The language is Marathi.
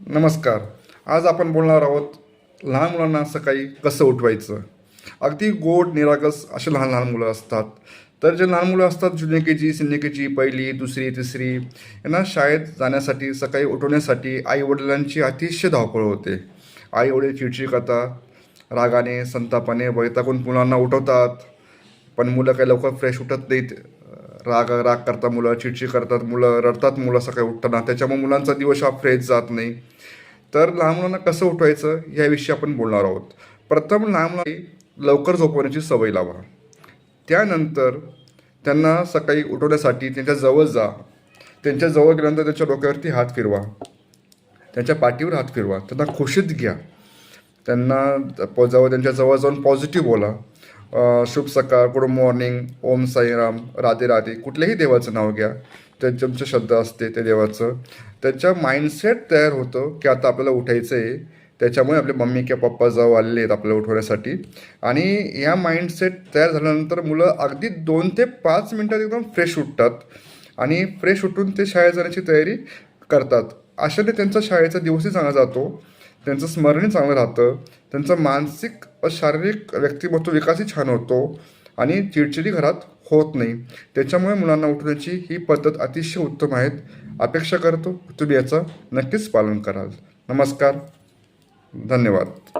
नमस्कार. आज आपण बोलणार आहोत लहान मुलांना सकाळी कसं उठवायचं. अगदी गोड निरागस असे लहान लहान मुलं असतात. तर जे लहान मुलं असतात ज्युनियर के जी, सिनियर के जी, पहिली, दुसरी, तिसरी यांना शाळेत जाण्यासाठी सकाळी उठवण्यासाठी आईवडिलांची अतिशय धावपळ होते. आईवडील चिडचिड करतात, रागाने, संतापाने, वैतागून मुलांना उठवतात. पण मुलं काही लवकर फ्रेश उठत नाहीत. राग राग करतात मुलं, चिडचिड करतात मुलं, रडतात मुलं सकाळी उठताना. त्याच्यामुळे मुलांचा दिवस हा फ्रेश जात नाही. तर लहान मुलांना कसं उठवायचं याविषयी आपण बोलणार आहोत. प्रथम लहान मुलांना लवकर झोपवण्याची सवय लावा. त्यानंतर त्यांना सकाळी उठवण्यासाठी त्यांच्या जवळ जा. त्यांच्या जवळ गेल्यानंतर त्यांच्या डोक्यावरती हात फिरवा, त्यांच्या पाठीवर हात फिरवा, त्यांना खुशीत घ्या. त्यांच्या जवळ जाऊन पॉझिटिव्ह बोला. शुभ सकाळ, गुड मॉर्निंग, ओम साईराम, राधे राधे, कुठल्याही देवाचं नाव घ्या. तुमचं शब्द असते त्या देवाचं. त्याच्या माइंडसेट तयार होतं की आता आपल्याला उठायचं आहे. त्याच्यामुळे आपले मम्मी किंवा पप्पा जाऊ आलेले आहेत आपल्याला उठवण्यासाठी. आणि या माइंडसेट तयार झाल्यानंतर मुलं अगदी 2 ते 5 मिनटात एकदम फ्रेश उठतात आणि फ्रेश उठून ते शाळेत जाण्याची तयारी करतात. अशाने त्यांचा शाळेचा दिवसही चांगला जातो, त्यांचं स्मरणही चांगलं राहतं, त्यांचा मानसिक व शारीरिक व्यक्तिमत्व विकासही छान होतो आणि चिडचिडी घरात होत नाही. त्याच्यामुळे मुलांना उठवण्याची ही पद्धत अतिशय उत्तम आहे. अपेक्षा करतो तुम्ही याचं नक्कीच पालन कराल. नमस्कार. धन्यवाद.